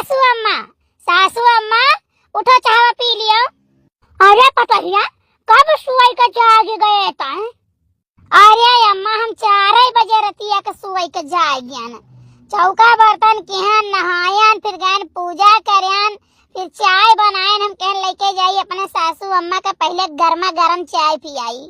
सासू अम्मा उठो, चाय पी लियो। अरे पतरिया, कब सुई का जाग गए ताए? अरे अम्मा, हम 4 बजे रतिया के सुई के जाग गया। चौका बर्तन केहन, नहायन, फिर गए पूजा करन, फिर चाय बनाए। हम कहन लेके जाई अपने सासू अम्मा का पहले गर्मा गर्म चाय पियाई।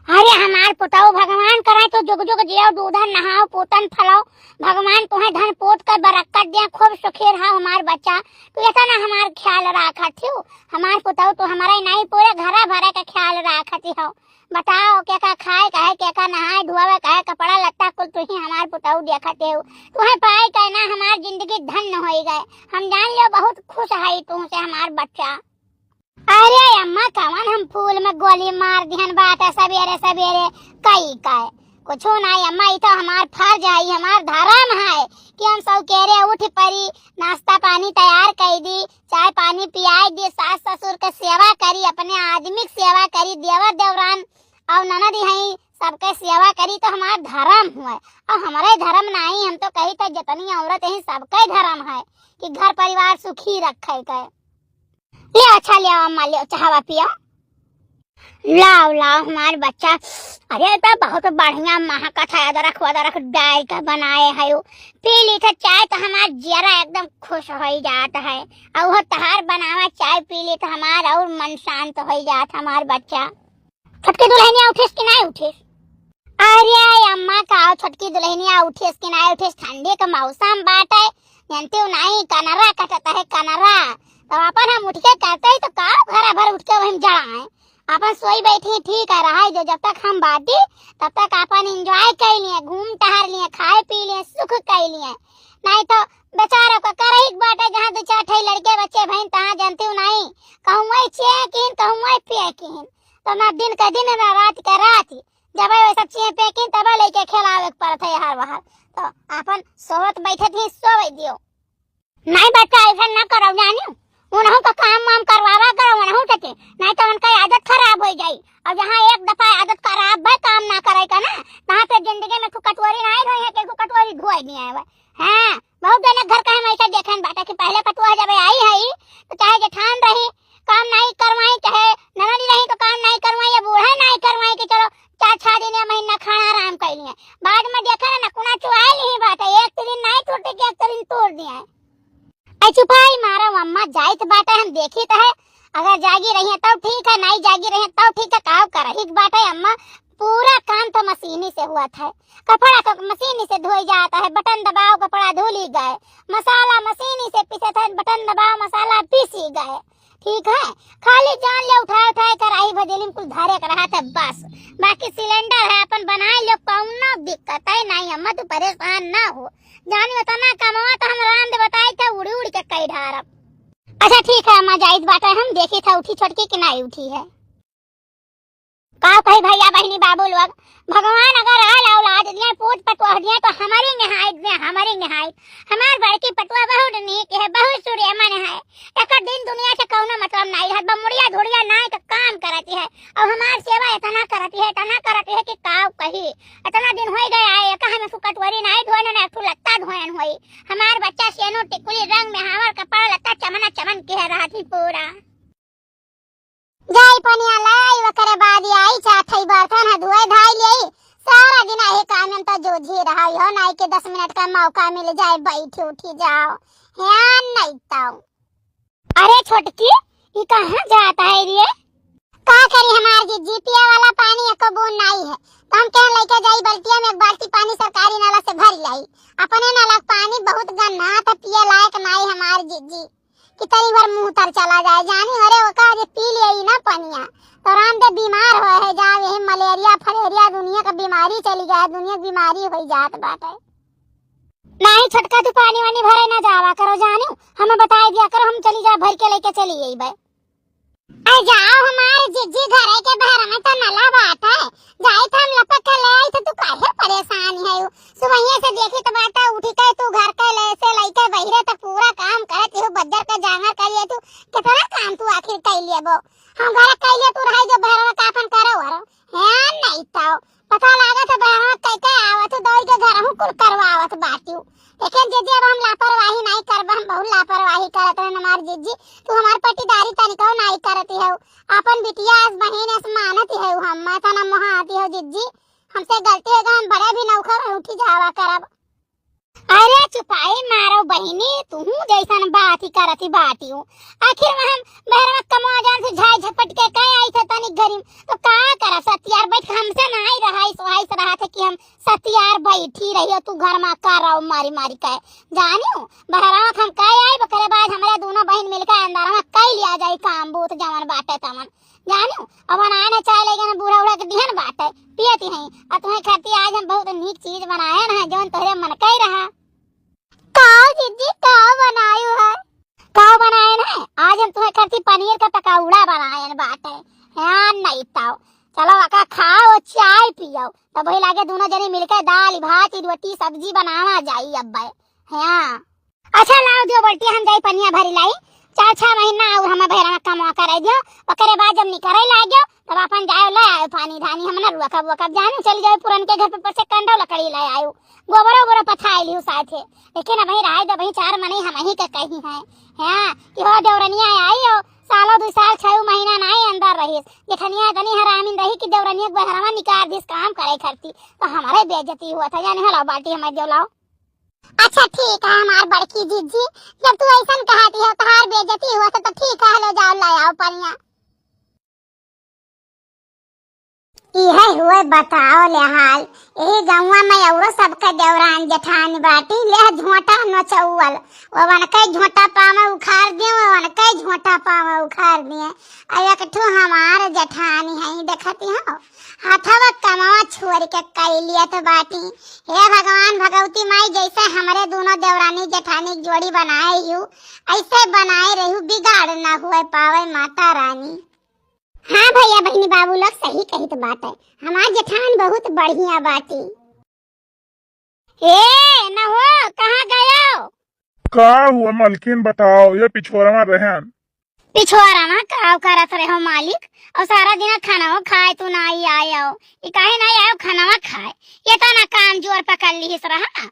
अरे हमार पुताओ, भगवान कराए तो जुग जुग जियो, दूधन नहाओ, पोतन फलाओ, भगवान तुम्हें धन पोत कर बरकत दिया, खूब सुखी रहा हमार बच्चा। तू ऐसा ना हमार ख्याल रखा थी। हमार पुताओ तो हमारा नहीं, पूरे घरा भरा का ख्याल रखती हो। बताओ क्या का खाए कहे, क्या का नहाए धुआवे कहे, कपड़ा लत्ता कुल तू ही हमार पुताओ देखते हो। तुम्हें पाए कहना हमार जिंदगी धन्य हो गए। हम जान लियो बहुत खुश है तुमसे हमार बच्चा। अरे अम्मा, कवन हम फूल में गोली मार दिहन बात है सवेरे सवेरे कई काय कुछ नहीं अम्मा। ये तो हमार फर्ज है, हमार धर्म है कि हम सब केरे उठ पड़ी, नाश्ता पानी तैयार कर दी, चाय पानी पियाई दी, सास ससुर के सेवा करी, अपने आदमी की सेवा करी, देवर देवरान और ननद है सबके सेवा करी, तो हमार धर्म हुआ। और हमारे धर्म नहीं, हम तो कही तो जितनी औरत है सबका धर्म है कि घर परिवार सुखी रखे के। ले अच्छा ले अम्मा, ले चाहवा पिया। लाओ लाओ हमार बच्चा। अरे तो बहुत बढ़िया महकत है, अदरक डाल कर बनाए है। पी ली तो चाय तो हमार जरा एकदम खुश हो जाता है। और वो तहार बनावा चाय पी ली तो हमार और मन शांत हो जाता हमार बच्चा। छोटकी दुल्हनिया उठिस कि नहीं उठिस? अरे अम्मा का छोटकी दुल्हनिया उठिस कि नहीं उठिस? ठंडी का मौसम बाटे, जानते हो नहीं, कनरा कटता है कनरा। तो अपन हम उठ के करते ही तो का घरा भर उठ के वहीं जड़ा है। अपन सोई बैठी ठीक है रहा जो, जब तक हम बाटी तब तक अपन एंजॉय कर लिए, घूम टहर लिए, खाए पी लिए, सुख कर लिए। नहीं तो बेचारा को करही बाटे जहाँ 2-4 लड़के बच्चे बहन तहाँ जानते हो नहीं, कहूँ वही चेकिन कहूँ वही पेकिन। तो ना दिन का दिन ना रात का रात, जब वे सब चीजें पेकिन तब लेके खिलावे पड़ता है हर बाहर। तो अपन सोवत बैठे थे सोवे दियो। नहीं बच्चा ऐसा न करो, जानियो उन्हों का काम वाम करवावा करो उन्हों के, नहीं तो उनका आदत खराब हो जाई। और जहाँ एक दफा आदत खराब है काम ना करे का ना, वहाँ पे जिंदगी में कटोरी नहीं धोई है कि कटोरी धोए नहीं आए। हाँ, बहुत जने घर का हम ऐसा देखन बाटा कि पहले पटुआ जब आई है तो चाहे जेठान रही काम नहीं करवाई, चाहे ननद रही तो काम नहीं करवाई, या बूढ़ा नहीं करवाई कि चलो 4-6 दिन या महीना खाना आराम कर लिए। बाद में देखा ना कुना चुआई नहीं बाटा, एक दिन नहीं टूटे कि एक दिन तोड़ दिया है। चुपाई मारा अम्मा जाइत बाटे, हम देखी तो है। अगर जागी रही है तब ठीक है, नहीं जागी रही है तब ठीक है। काम कर रही बाटे अम्मा, पूरा काम तो मशीनी से हुआ था। कपड़ा तो मशीनी से धोई जाता है, बटन दबाओ कपड़ा धुली गए, मसाला मशीनी से पीसे थे, बटन दबाओ मसाला पीसी गए। ठीक है, खाली जान ले उठाए कराही भजेली कुछ धारे कर रहा था बस। बाकी सिलेंडर है अपन बनाए लो, कौनो दिक्कत है नहीं अम्मा, तू परेशान ना हो। जानी उतना कमावा तो हम रांध बताए थे उड़ी उड़ी के कई ढारब। अच्छा ठीक है अम्मा, जाइत बात है, हम देखी था उठी छोटकी कि नहीं उठी है। का कही भैया बहनी बाबू लोग, भगवान अगर आल औलाद दिया पूत पटुआ दिया तो हमारी निहायत दिया, हमारी निहायत। हमार बड़की पटुआ बहुत नीक है, बहुत सूर्यमन है। एक दिन दुनिया से कौनो मतलब नहीं है, बमुड़िया धुड़िया नहीं तो काम करती है। और हमार सेवा इतना करती है कि काव कही। इतना दिन हो गया है कहा में कटोरी नहीं धोने ना एक लत्ता धोन हुई। हमार बच्चा सेनो टिकुली रंग में हमार कपड़ा लत्ता चमना चमन के रहा थी पूरा। जाई पनिया लाई वकरे बाद आई चाथई बर्तन है धोए धाई ले, सारा दिन आहे काम में तो जो जी रहा हो नहीं के 10 मिनट का मौका मिल जाए बैठी उठी जाओ ध्यान नहीं ताऊ। अरे छोटकी ये कहाँ जाता है रे? का करी हमार जी पिया वाला पानी एक बूंद नहीं है, तो हम कह लेके जाई बल्टिया में एक बाल्टी पानी सरकारी नाला से भर लाई। अपने नाला पानी बहुत गंदा था, पिए लायक नहीं हमार जी कितनी बार मुंह तर चला जाए जानी। अरे ओका जे पी ले ना पनिया तो रामदेव बीमार हो है जा, यही मलेरिया फलेरिया दुनिया का बीमारी चली जाए, दुनिया बीमारी हो जात बाटे। नहीं छोटका तू पानी वानी भरे ना जावा करो जानी, हमें बताए दिया करो, हम चली जा भर के लेके चली गई भाई। आ जाओ हमारे जिज्जी घर के बाहर में तो नला बात है, जाए तो हम लपक के ले आई तो तू काहे परेशान है? सुबह से देखी तो बात उठी के तू घर के ले से लेके बहिरे तक पूरा काम करत हो, बद्दर पे जांगर करिए तू कितना काम तू आखिर कर लिए बो। हम घर कर लिए तू रही जो बहरा काफन करो हरो है नहीं तो पता लगा तो बहरा कैसे आवत दौड़ के घर हम कुल करवावत बाटियो। लेकिन जे हम लापरवाही नहीं करब, हम बहुत जीजी, तू हमार पटीदारी तनिको नहीं करती है। अपन बिटिया बहन ऐसे मानती है, हम माथा ना मोहा आती है जीजी, हमसे गलती है हम बड़े भी नौकर उठी जावा करब। अरे चुपाई मारो बहिनी, तू जैसन बात ही करती बाटी हूँ। आखिर में हम बहरा कमा जान से झाई झपट के कहीं आई थे तनिक घरी तो का करा सतियार बैठ हमसे नहीं रहा सोहाई से रहा थे कि हम सतियार बैठी रही तू घर में कर रहा मारी मारी कहे जानियो बहरा हम कहे आई बकरे बाद हमारे दोनों बहन मिलकर अंदर में कई लिया जाए काम बूत जवन बाटे तमन जानियो अब आने चाय लेके बूढ़ा उड़ा के दिहन बाटे पियती नहीं और तुम्हें खाती आज हम बहुत नीक चीज बनाए ना जवन तोहरे मन कह रहा काव जीजी काव बनायो है काव बनाए ना आज हम तुम्हें खाती पनीर का पकौड़ा बनाए बाटे हाँ नहीं ताओ चलो आका खाओ चाय पियो तब वही लागे दोनों जने मिलकर दाल भात रोटी सब्जी बनावा जाई अब हाँ अच्छा लाओ दियो बल्टी हम जाई पनिया भरी लाई 4-6 महीना और हम भैरा कमा करे दियो ओकरे बाद जब निकरे लागियो तब अपन जाओ ले आयो पानी धानी हम ना रुआ कब जाने चली जाओ पुरन के घर पे से कंडो लकड़ी ले आयो गोबर ओबर पथाई लियो साथे लेकिन अब राय दे भाई 4 महीने हम ही के कही है हां कि हो देवरनिया आई हो सालों 2 साल 6 महीना नहीं अंदर रही जेठनिया तनी हरामिन रही कि देवरनिया बहरावा निकाल दिस काम करे करती तो हमारे बेइज्जती हुआ था जाने हला बाल्टी हमें दियो लाओ अच्छा ठीक है हमार बड़की जीजी जब तू ऐसा कहती है तहार बेइज्जती हुआ तो ठीक है ले जाओ ले आओ पनिया इहे हुए बताओ ले हाल यही गौवा में औरो सबका देवरान जेठानी बाटी ले झोंटा नचौल वन कई झोंटा पावे उखाड़ दिए वन कई झोंटा पावे उखाड़ दिए आ एक ठो हमार जेठानी है देखती हो हाथवा कमावा छोड़ के कई लिए तो बाटी हे भगवान भगवती माई जैसे हमारे दोनों देवरानी जेठानी जोड़ी बनाए यू ऐसे बनाए रहू बिगाड़ ना हुए पावे माता रानी हाँ भैया बहनी बाबू लोग सही कही तो बात है हमार जेठान बहुत बढ़िया बाटी ए न हो कहाँ गए हो का हुआ मलकिन बताओ ये पिछोरा में रहन पिछोरा में का करत रहे हो मालिक और सारा दिन खाना हो खाए तू नहीं आयो ये काहे नहीं आयो खाना खाए ये तो ना काम जोर पकड़ ली रहा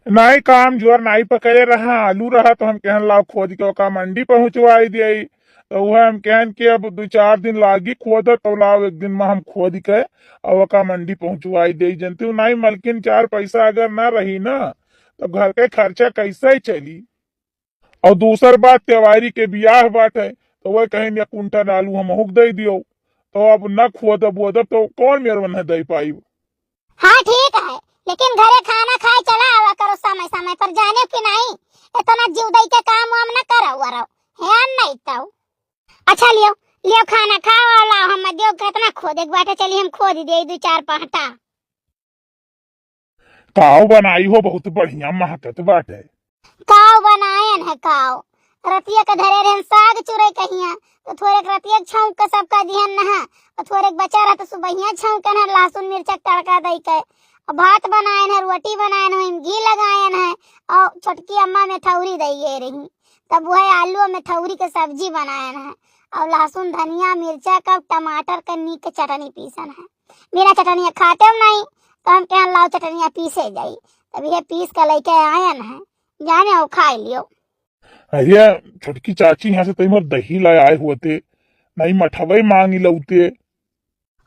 नहीं काम जोर नहीं पकड़े रहा आलू रहा तो हम कहन लाओ खोद के ओका मंडी पहुंचवाई दिए तो वह हम कहन के अब 2-4 दिन लागी खोद तो लाओ एक दिन में हम खोद के और ओका मंडी पहुंचवाई दे जनती नहीं मलकिन 4 पैसा अगर ना रही ना तो घर के खर्चा कैसे ही चली और दूसर बात त्योहारी के ब्याह बात है तो वह कहीं या कुंटल आलू हम हुक दे दियो तो अब न खोदब वोदब तो कौन मेरे मन दे पाई हाँ ठीक है लेकिन घरे खाना खाए चला आवा करो समय समय पर जाने की नहीं इतना जीव दई के काम वाम न करो वरो है नहीं तो अच्छा लियो लियो खाना खाओ वाला हम दियो कितना खोदे के बाटे चली हम खोद दे 2-4 पाटा काव बनाई हो बहुत बढ़िया महकत बाटे काव बनायन है काव रतिया के धरे रहन साग चुरे कहिया तो थोड़े रतिया छौंक के सबका दिहन ना और थोड़े बचा रहा तो सुबहिया छौंक न लहसुन मिर्चा तड़का दई के और भात बनायन है रोटी बनायन है घी लगायन है और छोटकी अम्मा में थौरी दई रही तब वह आलू में थौरी के सब्जी बनायन है और लहसुन धनिया मिर्चा का टमाटर का नीक चटनी पीसन है बिना चटनिया खाते हम नहीं तो हम क्या लाओ चटनिया पीसे जाई तब ये पीस के लेके आयन है जाने और खा लियो अरे छोटकी चाची यहाँ से तैमर दही लाए आए होते नहीं मठवई मांगी लौते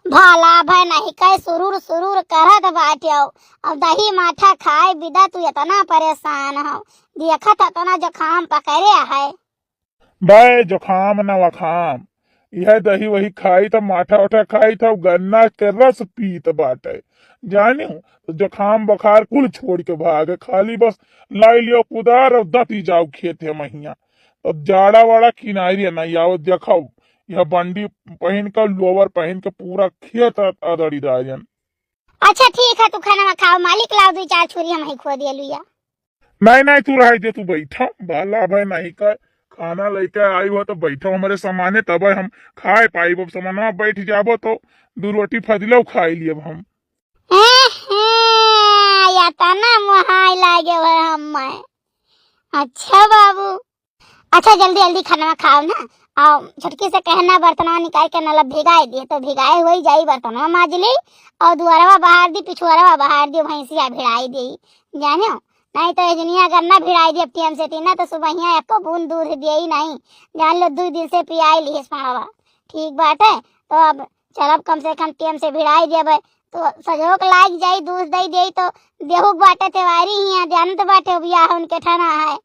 भाला भाई नहीं कहे सुरूर सुरूर करत बाटियो अब दही माठा खाए बिदा तू इतना परेशान हो देखा था तना जुकाम पकड़े है भाई जुकाम न वखाम यह दही वही खाई तो माठा उठा खाई था गन्ना के रस पीत बाटे जाने तो जुकाम बुखार कुल छोड़ के भागे खाली बस लाई लियो कुदार और दती जाओ खेते महिया अब जाड़ा वाड़ा किनारी नहीं आओ देखो यह बंडी पहन कर लोवर पहन के पूरा खेत अदड़ी दाजन अच्छा ठीक है तू खाना खाओ मालिक लाओ 2-4 छुरी हम ही खो दिए लुया नहीं नहीं तू रह दे तू बैठा बाला भाई नहीं कर खाना लेके आई हो तो बैठो हमारे सामाने तब हम खाए पाई अब सामान बैठ जाबो तो 2 रोटी फदिलो खाई लिए हम या तना मुहाई लागे हुए हम अच्छा बाबू अच्छा जल्दी जल्दी खाना खाओ ना और छुटकी से कहना बर्तनवा निकाल के नल भिगाई दिए तो भिगाए हो जाई बर्तनवा माज ली और दुआरवा बाहर दी पिछुआरवा बाहर दी भैंसिया भिड़ाई दी जाने नहीं तो इजनिया करना भिड़ाई दी टीएम से तीना तो सुबह एको बूंद दूध दिए ही नहीं, जान लो 2 दिन से पियाई ली पहावा। ठीक बात है, तो अब चलब कम से कम टीएम से भिड़ाई देवे तो सजोक लाग जाई, दूध दे दे तो देहू बाटे तेवारी ही जानत बाटे बियाह उनके ठना है,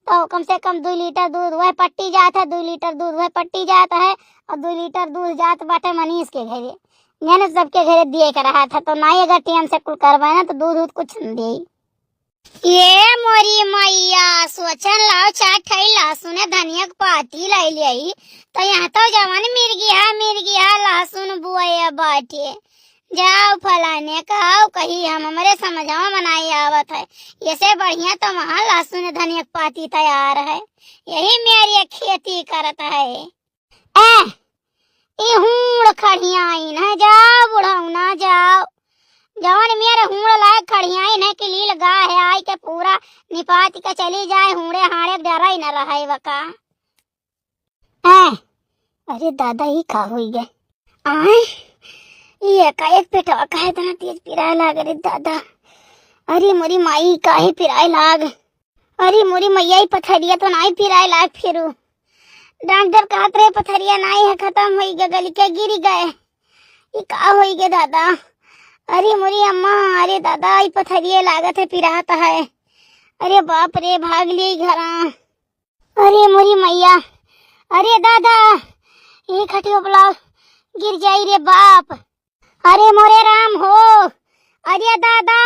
तो कम से कम 2 लीटर दूध वह पट्टी जाता है, 2 लीटर दूध वह पट्टी जाता है और 2 लीटर दूध जात बाटे मनीष के घरे, मैंने सबके घरे दिए कर रहा था। तो नहीं अगर टीएम से कुल करवाए ना तो दूध कुछ नहीं दे। ये मोरी मैया सोचन लाओ चाट खाई लहसुन धनिया के पाती लाई ली, तो यहाँ तो जवन मिर गया लहसुन बुआ बाटे जाओ फलाने कहो कही हम हमारे समझाओ बनाई आवत है, इससे बढ़िया तो वहाँ लहसुन धनिया के पाती तैयार है, यही मेरी खेती करता है। हूड़ खड़ियाई न जाओ बुढ़ाऊ ना जाओ, जवन मेरे हूड़ लायक खड़ियाई न कि लील गा है आई के पूरा निपात के चली जाए, हूड़े हाड़े डरा ही न रहा वका। अरे दादा ही का हुई गए आए ये एकाएक पेटवा का है तना तेज पिराए लाग रे दादा, अरे मोरी माई का ही पिराए लाग, अरे मोरी मैया ही पथरिया तो नहीं पिराए लाग, फिरू डॉक्टर कहत रहे पथरिया नहीं है खत्म हो गए गली के गिर गए, ये का हो गए दादा, अरे मोरी अम्मा, अरे दादा ये पथरिया लागत है पिराता है, अरे बाप रे भाग ली घरा, अरे मोरी मैया, अरे दादा ये खटियो बुलाओ गिर जाई रे बाप, अरे मोरे राम हो, अरे दादा,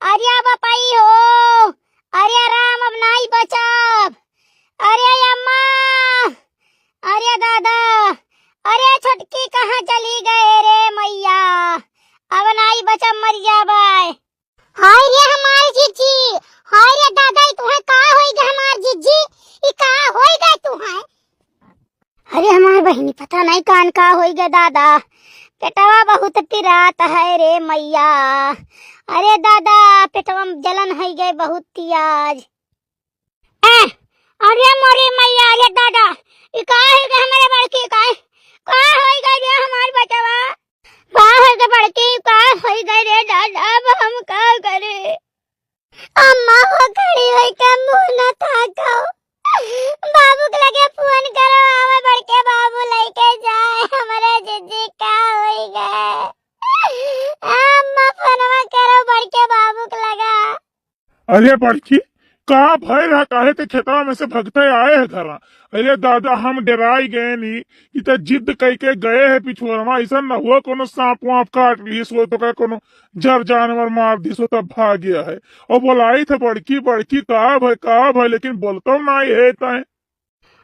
अरे बापाई हो, अरे राम अब नहीं बचाब, अरे अम्मा, अरे दादा, अरे छटकी कहाँ चली गए रे मैया, अब नहीं बचा मर जाबाय। हाय रे हमार जीजी, हाय रे दादा तुम्हें का होई गए हमार जीजी, ई का होई गए तुम्हें, अरे हमार बहनी पता नहीं कान का होई गए दादा, पेटवा बहुत पिरात है रे मैया, अरे दादा पेटवा में जलन है गए बहुत तेज, अरे मोरे मैया, अरे दादा ये का है गए हमारे बड़के का होई गए रे हमार बचवा, का है गए बड़के का होई गए रे दादा, अब हम का करे, अम्मा वो खड़ी होई का मुंह न ताको, बाबू के लगे फोन करो आवे बड़के बाबू लेके जाए हमारे जीजी का होई गए, अम्मा फोनवा करो बड़के बाबू के लगा। अरे बड़की का भय रहा काहे ते खेतवा में से भगते आए है घरा, अरे दादा हम डराई गए नी कि ते जिद कई के गए है पिछुआ, ऐसा न हुआ कोनो सांप वाप काट ली सो तो का कोनो जर जानवर मार दी सो तब भाग गया है, और बोलाई थे बड़की बड़की का भय लेकिन बोलतो नहीं है ताए।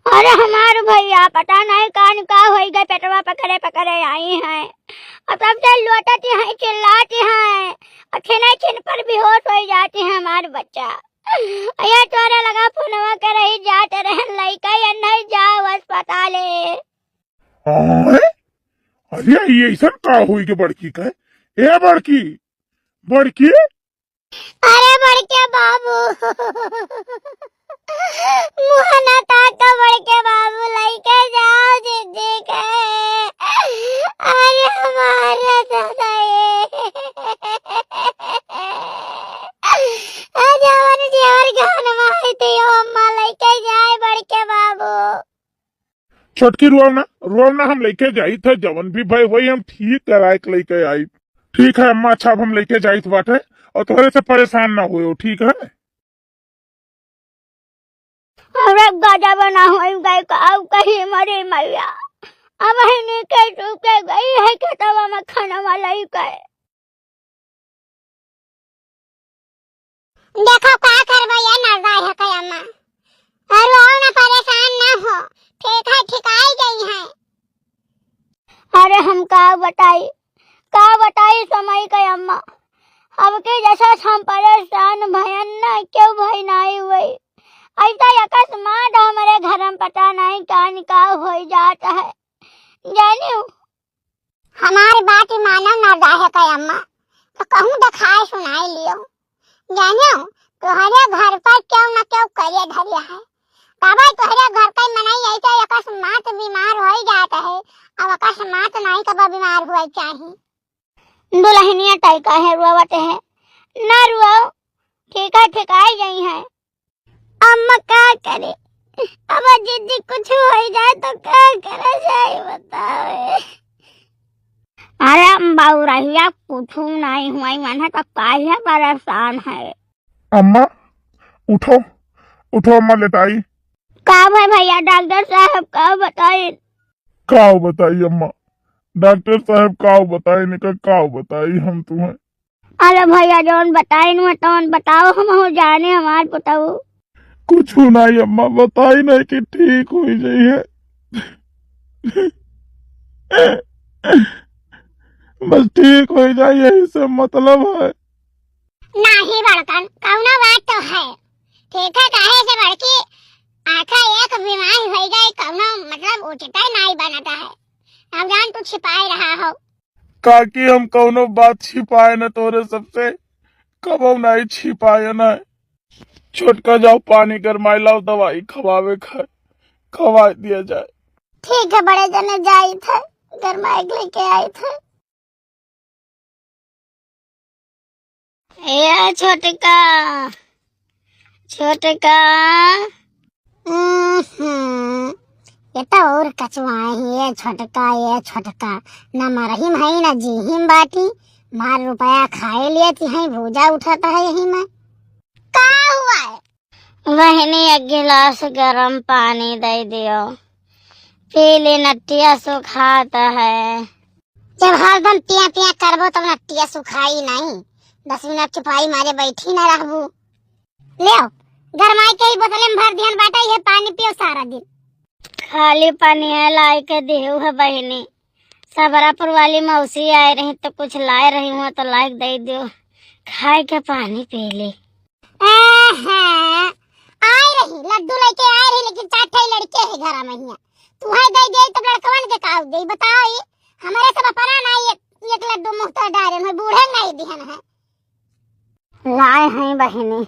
अरे हमारे भैया पता नहीं कान का हो गए पेटवा पकड़े पकड़े आई हैं, और तब से लौटती हैं चिल्लाती हैं, और छिन छिन पर बेहोश हो जाती है हमारे बच्चा, ये तोरे लगा फोनवा कर रही जाते रहे लइका या नहीं जाओ अस्पताल। अरे ये ऐसा का हुई के बड़की का, ए बड़की बड़की, अरे बड़के बाबू मुहना ताका बड़के बाबू लेके जाओ जीजी के, अरे हमारे दादा जवन जहर गान माई थी अम्मा लेके जाए बड़के बाबू। छोटकी रोना हम लेके जाई थे, जवन भी भाई वही हम ठीक कराए के लेके आई, ठीक है अम्मा, अच्छा हम लेके जाई थे बाटे, और तुम्हारे से परेशान ना हुए, ठीक है। अरे गाजा बना हुई गई काऊ कहीं मरे मैया, अब है के टूके गई है खेतवा में खाना वाला ही गए। देखो का करवाया ना जाए है कया मां, और आओ ना परेशान ना हो, ठीक है ठिकाई गई है। अरे हम का बताई समय का अम्मा, अब के जैसा हम परेशान भयन ना क्यों भय नहीं हुई, ऐसा अकस्मात हमारे घर में पता नहीं कान का हो जाता है, जानियो हमारी बात मानो ना जाए का अम्मा, तो कहूँ दिखाए सुनाई लियो, जानियो तुम्हारे घर पर क्यों न क्यों करे धरिया है, तब तुम्हारे घर पर मनाई ऐसा अकस्मात बीमार हो जाता है, अब अकस्मात नहीं कब बीमार हुआ चाहिए, दुल्हनिया टाइका है रुआवते है ना रुआओ, ठीक है ठिकाई गई है। अम्मा क्या करे, अब जिद्दी कुछ हो जाए तो क्या करा जाए बताओ। अरे बाबू रहिया कुछ नहीं हुआ, मन तो काहे परेशान है। अम्मा उठो उठो अम्मा लेटाई। काम है भैया, डॉक्टर साहब का बताइए। काव बताई अम्मा, डॉक्टर साहब काव बताई निकल काव बताई हम तुम्हें। अरे भैया जौन बताई नु तौन बताओ, हम हो जाने हमार बताओ। कुछ नहीं अम्मा, बताई नहीं कि ठीक हो जाइए। बस ठीक हो जाए यही से मतलब है। नहीं बड़कन कौनो बात तो है, ठीक है काहे से बड़की आखा एक बीमारी हो गई कौनो मतलब उचित नहीं बनता है। अब जान तू छिपाए रहा हो। काकी हम कौनो बात छिपाए न तोरे सबसे, कबो नहीं छिपाए न। छोटका जाओ पानी गरमाई लाओ, दवाई खवावे खवा दिया जाए। ठीक है बड़े जने जाई थे गरमाई लेके आए थे। ए छोटका छोटका ये तो और कचवाए ये छोटका न मरहिम है न जीहिम बाटी, मार रुपया खाए लिए थी है भूजा उठाता है यही में। का हुआ है? बहनी एक गिलास गरम पानी दे दियो, पी ले नटिया सुखाता है। जब हरदम पिया पिया करबो तो नटिया सुखाई नहीं, 10 मिनट चुपाई मारे बैठी न रहबू। ले आओ गरमाई के ही बोतल में भर ध्यान बाटा, ये पानी पियो सारा दिन। खाली पानी है लाई के देहू है बहनी, सबरापुर वाली मौसी आए रही तो कुछ लाए रही हूँ तो लाइक दे दियो, खाए के पानी पी ले। आए रही लड्डू लेके आए रही, लेकिन 4 लड़के है घर में हिया, तू है दे दे तो लड़कवन के का दे बताओ। ये हमारे सब अपना नहीं एक लड्डू मुंह तो डाले में बूढ़े नहीं दिहन है। लाए हैं बहनी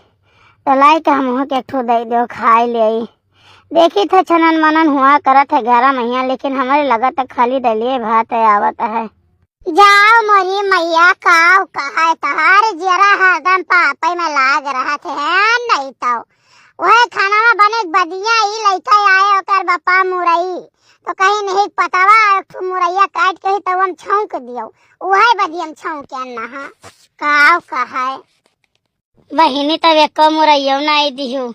तो लाई के हम के ठो दे दो खाए ले। देखी थे छनन मनन हुआ करत है 11 महीना, लेकिन हमारे लगत खाली दलिए भात है आवत है। जाओ मोरी मैया काव कहा तहार जरा हरदम पापा में लाग रहा थे है नहीं तो वह खाना में बने बदिया ही लइका आए ओकर बप्पा मुरई तो कहीं नहीं पतावा मुरैया काट के तो हम छौंक दियो, वह बदियम छौंक के नहा काव कहा बहिनी तब एक मुरैया नहीं दियो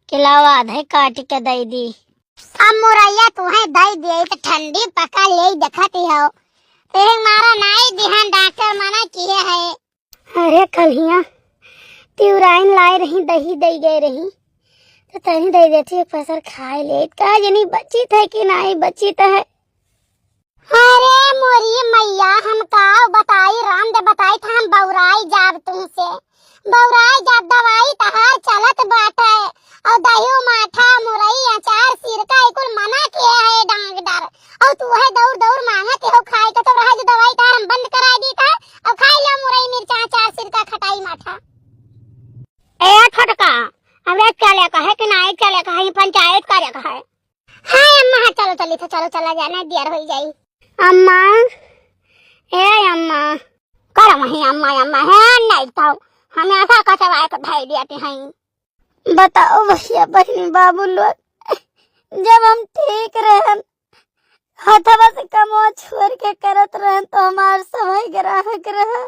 कि लाओ आधे काट के दे दी। अब मुरैया तुम्हें दे दिए तो ठंडी पका ले देखती हो, तेरे मारा नहीं ध्यान डॉक्टर मना किए है। अरे कलिया तिउराइन लाई रही दही दे गए रही तो तनी दे देती एक पसर खाए ले, का जनी बची थे कि नहीं बची है। अरे मोरी मैया हम का बताई राम दे बताई था हम बौराई जाब तुमसे, बौराई जाब दवाई तहार चलत बाटे और दही माठा मुरई अचार सिरका कुल मना किए है डॉक्टर, और तू है दौड़ दौड़ मांगत हो खाए के तो रहा जो दवाई तार हम बंद करा दी था और खाई लो मुरई मिर्चा अचार सिरका खटाई माठा। ए छोटका हमरे चले का है कि नहीं चले का है, पंचायत करे का है। हां अम्मा चलो चली तो चलो चला जाना देर हो जाई। अम्मा ए अम्मा कर मही अम्मा अम्मा है नहीं तो हमें ऐसा कचवाए को धाई दियाते हैं। बताओ भैया बहनी बाबू लोग जब हम ठीक रहन हथवा से कमो छोड़ के करत रहन तो हमार समय ग्राहक रहा,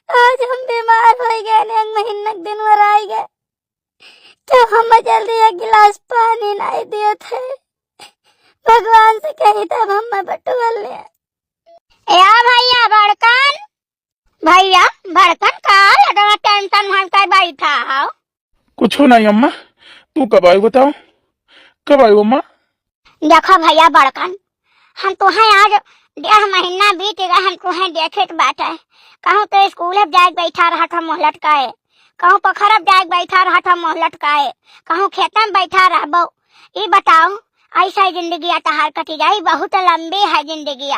आज हम बीमार हो गए ने 1 महीना दिन और आई गए तो हम जल्दी 1 गिलास पानी नहीं दिए थे, भगवान से कही तब हम बटुअल ले। या भैया बड़कन का लगा टेंशन में कर बैठा हो। कुछ नहीं अम्मा, तू कब आई बताओ, कब आई अम्मा? देखो भैया बड़कन हम तो है आज 1.5 महीना बीत गया, हम तो है देखे बाटे, कहूँ तो स्कूल अब जाके बैठा रहा था मुँह लटकाए, कहूँ पोखर अब जाके बैठा रहा था मुँह लटकाए, कहूँ खेत में बैठा रहबो। ये बताओ ऐसा जिंदगी तहार कटी जाई, बहुत लंबी है जिंदगी,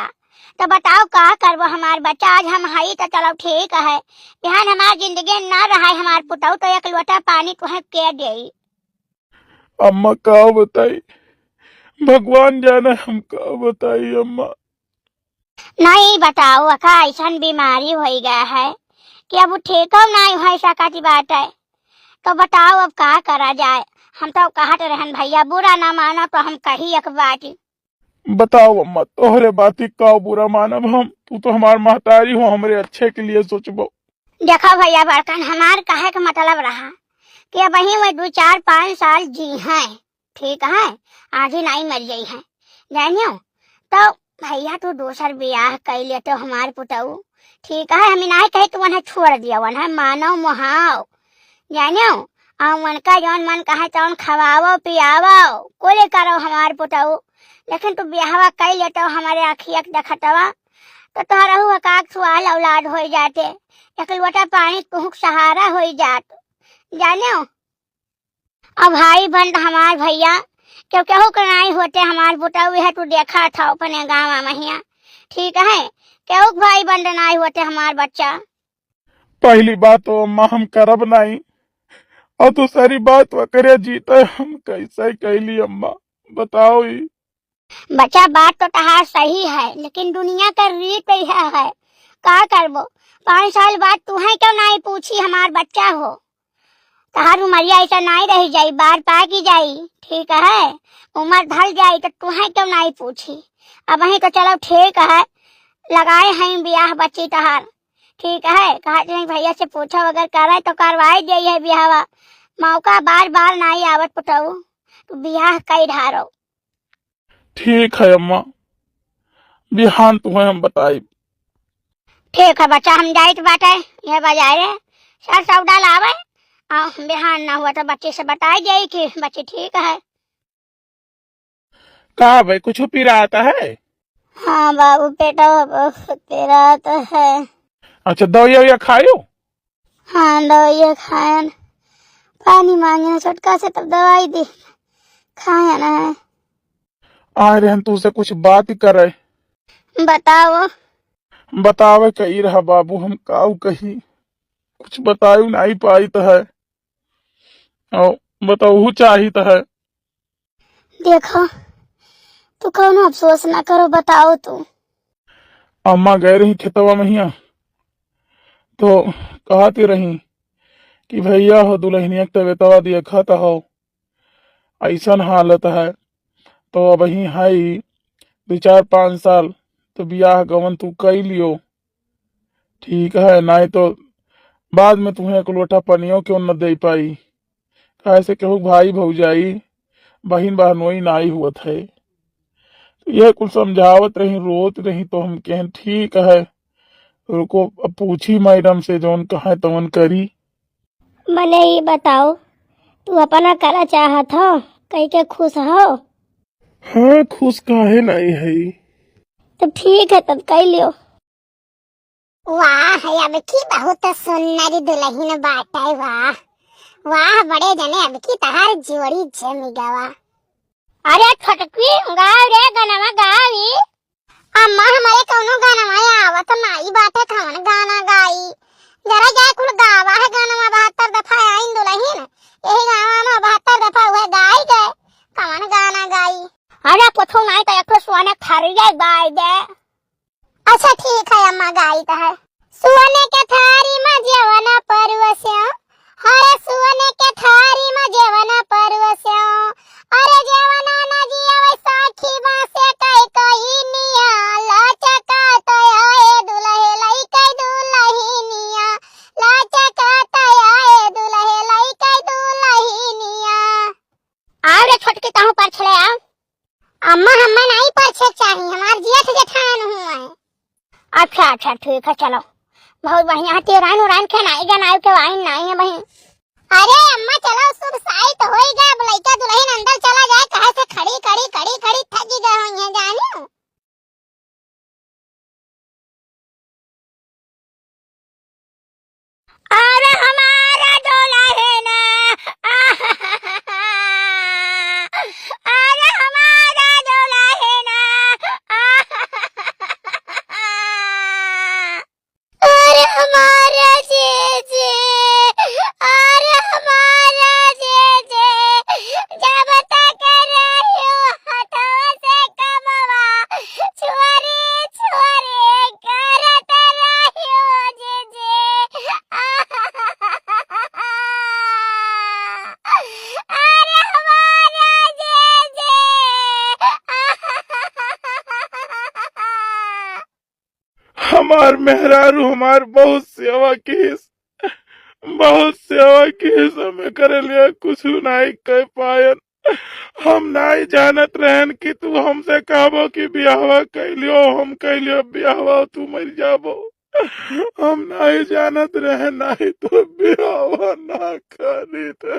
तो बताओ का करबो हमार बच्चा, आज हम हई तो चलो ठीक है, बिहान हमार जिंदगी न रहा हमार पुतौ तो 1 लोटा पानी तुहे के देई। अम्मा का बताई, भगवान जाने हम का बताई अम्मा। नहीं बताओ अका ऐसा बीमारी हो गया है कि अब ठेको नहीं भैसा काटी बात है। तो बताओ अब का करा जाए। हम तो कहत रहन भैया बुरा ना माना तो हम कही एक बात। बताओ अम्मा, तोहरे बाती का बुरा मानब हम? तू तो हमार महतारी हो, हमरे अच्छे के लिए सोचबो। देखो भैया बड़कन हमार कहे का मतलब रहा कि अब वही में 2-4-5 साल जी हैं, ठीक है, आज ही नहीं मर गई है जानियो। तो भैया तू दूसर ब्याह कर ले तो हमार पुतऊ, ठीक है, हम नहीं कहे तो उन्हें छोड़ दिया, उन्हें मानो मुहाव जानियो। और उनका जौन मन कहे तौन खवावो पियावो कोले करो हमार पुतऊ। लेकिन तू ब्याहवा कर ले तो हमारे अखिया देखतवा तो तोहरा हुआ काक सवाल औलाद हो जाते, एक लोटा पानी तुहक सहारा हो जात जानियो। अब भाई बंद हमार भैया क्यों केहू के नहीं होते हमार बुटाऊ है, तू देखा था अपने गाँव महिया, ठीक है, केहू भाई बंद नहीं होते हमार बच्चा। पहली बात तो अम्मा हम करब नहीं, और दूसरी बात वकरे जीते हम कैसे कैली अम्मा, बताओ ही। बच्चा बात तो तहार सही है, लेकिन दुनिया का रीत यह है, का करबो। 5 साल बाद तुम्हें क्यों नहीं पूछी हमार बच्चा हो, तहार उमरिया ऐसा नहीं रह जाई, बार पा की जाई, ठीक है, उम्र ढल जाई तो तुम्हें क्यों नहीं पूछी। अब वही तो चलो ठीक है, लगाए हैं ब्याह बच्ची तहार, ठीक है, कहा भैया से पूछो अगर करे तो करवाई दे है ब्याहवा, मौका बार बार नहीं आवत पुतऊ, तू ब्याह कई ढारो। ठीक है अम्मा, बिहान तुम्हें हम बताई। ठीक है बच्चा, हम जाइत बाटे ये बाजारे सर सौदा लावे, बिहान ना हुआ तो बच्चे से बताई जाए कि बच्चे ठीक है। कहा भाई कुछ पी रहा आता है? हाँ बाबू पेटा तेरा तो है। अच्छा दवाइया खायो? हाँ दवाई खाए, पानी मांगे छोटका से तब दवाई दी खाया ना है। आ रहे हैं तुझसे कुछ बात ही करे। बताओ। बतावे कही रहा बाबू, हम काऊ कही कुछ बतायु नहीं पाई तो है, और बताऊ चाहिए तो है। देखो तू कौन अफसोस ना करो, बताओ तू। अम्मा गए रही खेतवा महिया तो कहती रही कि भैया हो दुल्हनिया के तबेतवा दिया खाता हो, ऐसा हालत है, तो अब ही है 2-4-5 साल तो ब्याह गवन तू कई लियो, ठीक है, नहीं तो बाद में तुम्हें एक लोटा पनियो क्यों न दे पाई, कैसे कहू भाई भौजाई बहन बहनोई नाई हुआ थे। तो यह कुछ समझावत रही, रोत रही, तो हम कहें ठीक है, रुको अब पूछी मैडम से जौन कहा तवन करी। भले ही बताओ तू अपना करा चाहत हो, कहीं के खुश हो? हाँ खुश काहे नहीं है। तो ठीक है तब कह लियो। वाह अब की बहुत सुंदर दुल्हन बाटे, वाह वाह बड़े जने अब की तहार जोड़ी जम गवा। अरे छटकी गाँव रे गनवा गावी। अम्मा हमारे कौनो गाना आवत नाई बाटे, कौन गाना गाई, जरा जाए कुल गावा है गाना 72 दफा आइन दुल्हन, यही गावा में 72 दफा हुए गाई गए, कौन गाना गाई। अरे कुछ नहीं तो एक सोने खरीदे गाई दे। अच्छा ठीक है अम्मा गाई तो है। सोने के थारी में जेवना परवस्या, हरे सोने के थारी में जेवना परवस्या, अरे जेवना न जिया साखी बासे कई कई निया, लाचका तयाए दुल्हे लई कई दुल्हनिया, लाचका तयाए दुल्हे लई कई दुल्हनिया। आओ रे छोटकी कहूं पर छले आओ। अम्मा हमें नहीं परछे चाहिए, हमार जेठ जेठान हुआ। अच्छा अच्छा ठीक है चलो, बहुत बढ़िया। तेरान उरान के नाई गनाई के वाइन नहीं है बहन। अरे अम्मा चलो शुभ साई तो हो गया, अब लइका दुल्हन अंदर चला जाए, कहां से खड़ी खड़ी खड़ी खड़ी थकी गए हुई हैं जानियो। अरे हमारा दुल्हन, अरे हमारा दुल्हन, अरे हमारा जीजे, अरे हमारा जीजे। हमार मेहरारू हमार बहुत सेवा की हमें करे लिया कुछ नहीं कह पायन। हम नहीं जानत रहन कि तू हमसे कहबो कि बियाहवा कैलियो, हम कैलियो बियाहवा तू मर जाबो। हम नहीं जानत रहे, नहीं तो बियाहवा ना करी थे।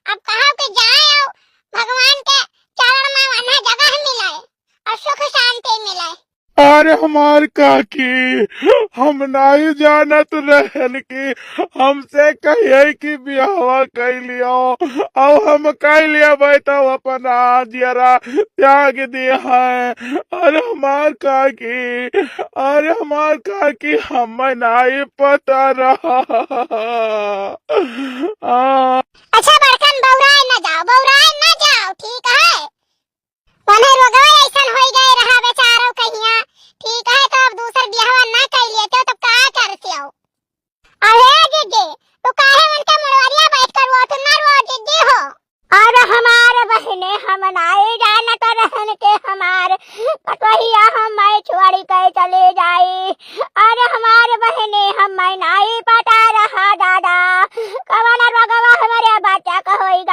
अब कहा के जाए भगवान के चरण में वहाँ जगह मिले और सुख शांति मिले। अरे हमार काकी, हम नहीं जानत रहन कि हमसे कहिए कि बियाहवा कैलियो और हम कैलिया बैठा अपन जियरा त्याग दिया है। अरे हमार काकी हमें नहीं पता रहा। अच्छा बड़कन बौराए न जाओ ठीक है। मने रोगवा ऐसन होई गए रहा बेचारो कहिया, ठीक है तो अब दूसर बियाहवा ना कर लिए तो का करते हो। अरे दीदी तू काहे उनके मुड़वरिया बैठ कर वो तो ना रो दीदी हो। और हमारे बहने हम नहीं जानत रहन के हमार कटहिया हम छोड़ी के चले जाई। अरे हमारे बहने हम नहीं पता रहा दादा कवन रोगवा हमारे बच्चा का होई